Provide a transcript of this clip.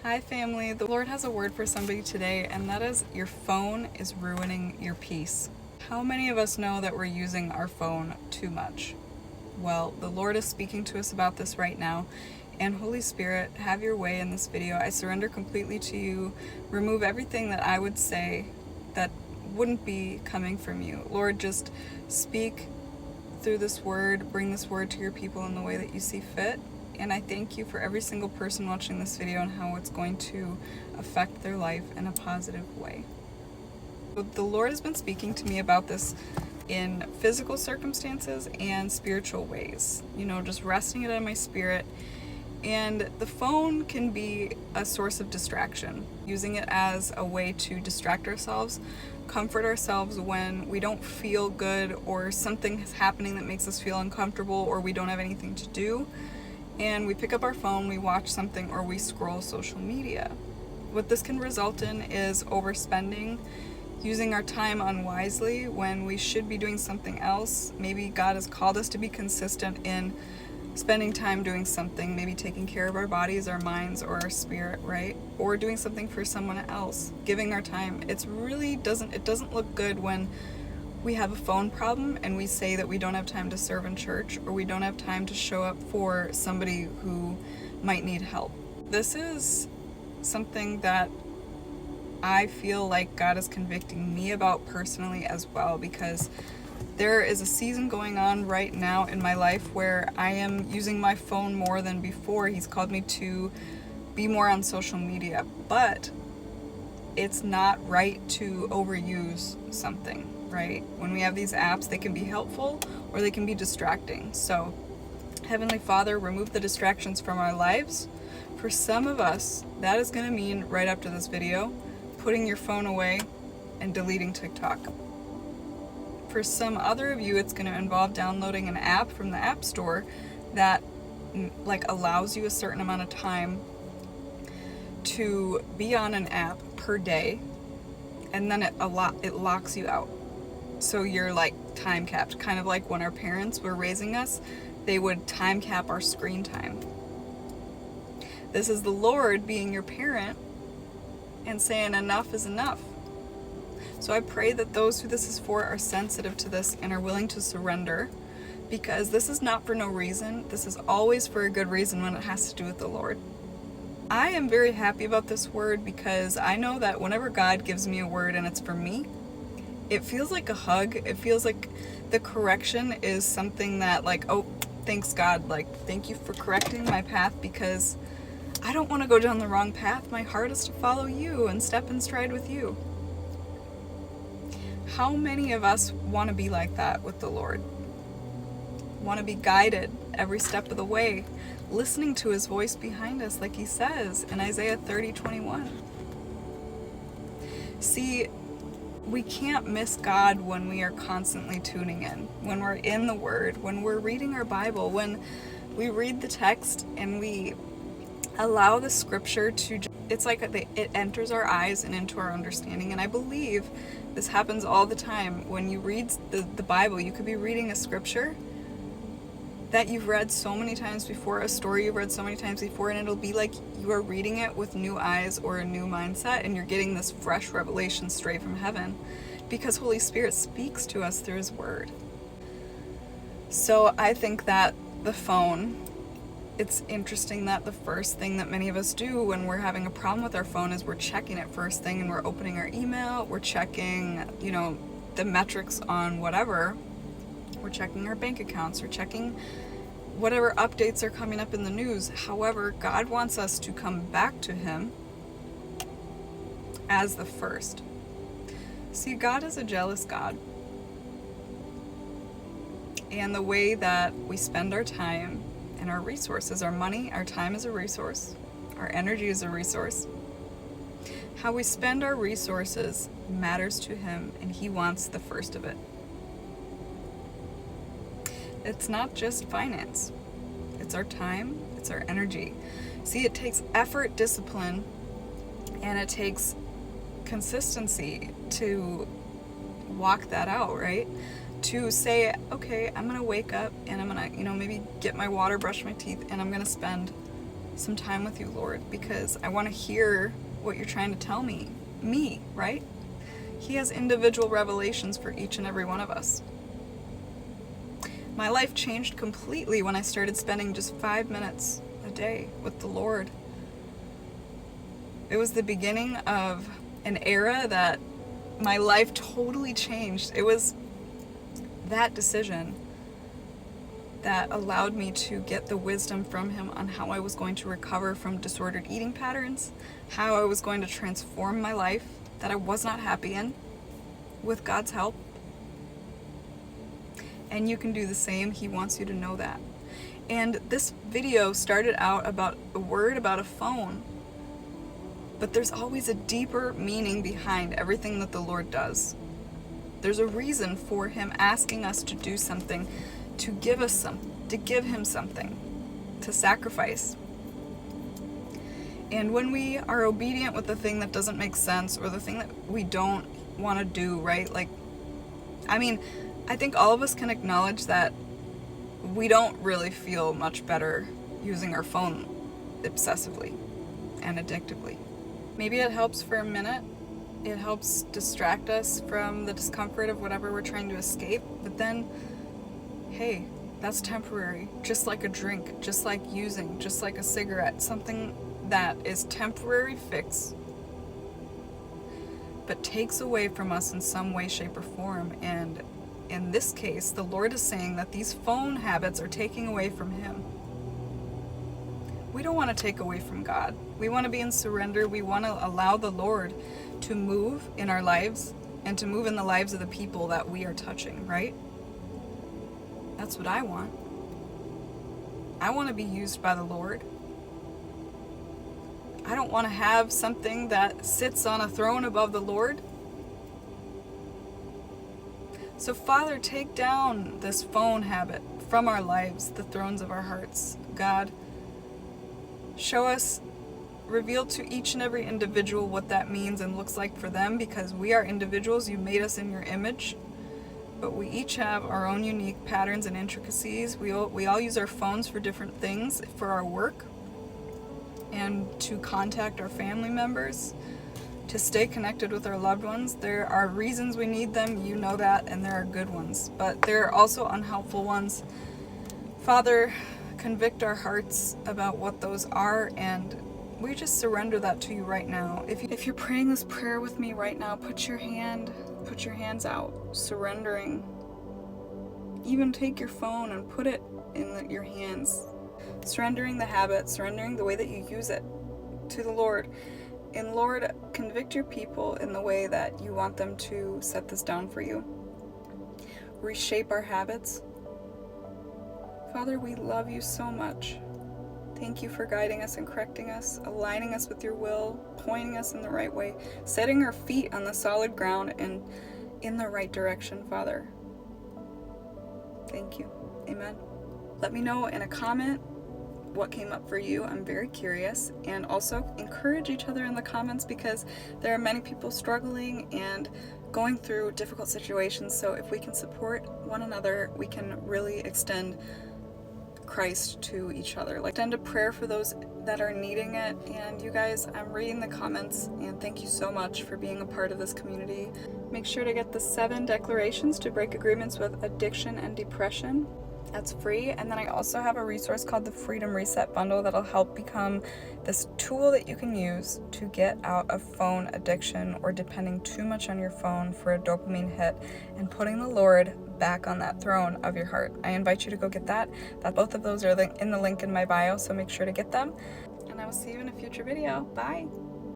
Hi family, the Lord has a word for somebody today, and that is your phone is ruining your peace. How many of us know that we're using our phone too much? Well, the Lord is speaking to us about this right now, and Holy Spirit, have your way in this video. I surrender completely to you. Remove everything that I would say that wouldn't be coming from you. Lord, just speak through this word, bring this word to your people in the way that you see fit. And I thank you for every single person watching this video and how it's going to affect their life in a positive way. The Lord has been speaking to me about this in physical circumstances and spiritual ways, just resting it in my spirit. And the phone can be a source of distraction, using it as a way to distract ourselves, comfort ourselves when we don't feel good or something is happening that makes us feel uncomfortable or we don't have anything to do. And we pick up our phone, we watch something, or we scroll social media. What this can result in is overspending, using our time unwisely when we should be doing something else. Maybe God has called us to be consistent in spending time doing something, maybe taking care of our bodies, our minds, or our spirit, right? Or doing something for someone else, giving our time. It doesn't look good when we have a phone problem and we say that we don't have time to serve in church, or we don't have time to show up for somebody who might need help. This is something that I feel like God is convicting me about personally as well, because there is a season going on right now in my life where I am using my phone more than before. He's called me to be more on social media, but it's not right to overuse something, right? When we have these apps, they can be helpful or they can be distracting. So, Heavenly Father, remove the distractions from our lives. For some of us, that is going to mean, right after this video, putting your phone away and deleting TikTok. For some other of you, it's going to involve downloading an app from the App Store that allows you a certain amount of time to be on an app per day, and then it locks you out. So you're time capped, kind of like when our parents were raising us, they would time cap our screen time. This is the Lord being your parent and saying enough is enough. So I pray that those who this is for are sensitive to this and are willing to surrender, because this is not for no reason. This is always for a good reason when it has to do with the Lord. I am very happy about this word because I know that whenever God gives me a word and it's for me, it feels like a hug. It feels like the correction is something that oh, thanks God, thank you for correcting my path, because I don't want to go down the wrong path. My heart is to follow you and step in stride with you. How many of us want to be like that with the Lord? Want to be guided every step of the way, listening to his voice behind us, like he says in Isaiah 30:21. See, we can't miss God when we are constantly tuning in, when we're in the Word, when we're reading our Bible, when we read the text and we allow the scripture to, it's like it enters our eyes and into our understanding. And I believe this happens all the time. When you read the Bible, you could be reading a scripture that you've read so many times before, a story you've read so many times before, and it'll be like you are reading it with new eyes or a new mindset, and you're getting this fresh revelation straight from heaven, because Holy Spirit speaks to us through his word. So I think that the phone, it's interesting that the first thing that many of us do when we're having a problem with our phone is we're checking it first thing, and we're opening our email, we're checking, the metrics on whatever. We're checking our bank accounts, we're checking whatever updates are coming up in the news. However, God wants us to come back to him as the first. See, God is a jealous God. And the way that we spend our time and our resources, our money, our time is a resource, our energy is a resource. How we spend our resources matters to him, and he wants the first of it. It's not just finance. It's our time, it's our energy. See, it takes effort, discipline, and it takes consistency to walk that out, right? To say, okay, I'm gonna wake up and I'm gonna, maybe get my water, brush my teeth, and I'm gonna spend some time with you, Lord, because I want to hear what you're trying to tell me, right? He has individual revelations for each and every one of us. My life changed completely when I started spending just 5 minutes a day with the Lord. It was the beginning of an era that my life totally changed. It was that decision that allowed me to get the wisdom from him on how I was going to recover from disordered eating patterns, how I was going to transform my life that I was not happy in with God's help. And you can do the same. He wants you to know that. And this video started out about a word about a phone, but there's always a deeper meaning behind everything that the Lord does. There's a reason for him asking us to do something, to give him something, to sacrifice. And when we are obedient with the thing that doesn't make sense, or the thing that we don't want to do, right? I think all of us can acknowledge that we don't really feel much better using our phone obsessively and addictively. Maybe it helps for a minute. It helps distract us from the discomfort of whatever we're trying to escape. But then, hey, that's temporary. Just like a drink, just like using, just like a cigarette. Something that is temporary fix, but takes away from us in some way, shape, or form. And in this case, the Lord is saying that these phone habits are taking away from him. We don't want to take away from God. We want to be in surrender. We want to allow the Lord to move in our lives and to move in the lives of the people that we are touching, right? That's what I want. I want to be used by the Lord. I don't want to have something that sits on a throne above the Lord. So Father, take down this phone habit from our lives, the thrones of our hearts. God, show us, reveal to each and every individual what that means and looks like for them, because we are individuals. You made us in your image, but we each have our own unique patterns and intricacies. We all use our phones for different things, for our work and to contact our family members, to stay connected with our loved ones. There are reasons we need them, you know that, and there are good ones, but there are also unhelpful ones. Father, convict our hearts about what those are, and we just surrender that to you right now. If you're praying this prayer with me right now, put your hands out, surrendering. Even take your phone and put it in your hands. Surrendering the habit, surrendering the way that you use it to the Lord. And Lord, convict your people in the way that you want them to set this down for you. Reshape our habits. Father, we love you so much. Thank you for guiding us and correcting us, aligning us with your will, pointing us in the right way, setting our feet on the solid ground and in the right direction, Father. Thank you. Amen. Let me know in a comment what came up for you. I'm very curious. And also encourage each other in the comments, because there are many people struggling and going through difficult situations. So if we can support one another, we can really extend Christ to each other. Like, extend a prayer for those that are needing it. And you guys, I'm reading the comments, and thank you so much for being a part of this community. Make sure to get the 7 declarations to break agreements with addiction and depression. That's free. And then I also have a resource called the Freedom Reset Bundle that'll help become this tool that you can use to get out of phone addiction or depending too much on your phone for a dopamine hit, and putting the Lord back on that throne of your heart. I invite you to go get that. Both of those are in the link in my bio, so make sure to get them. And I will see you in a future video. Bye.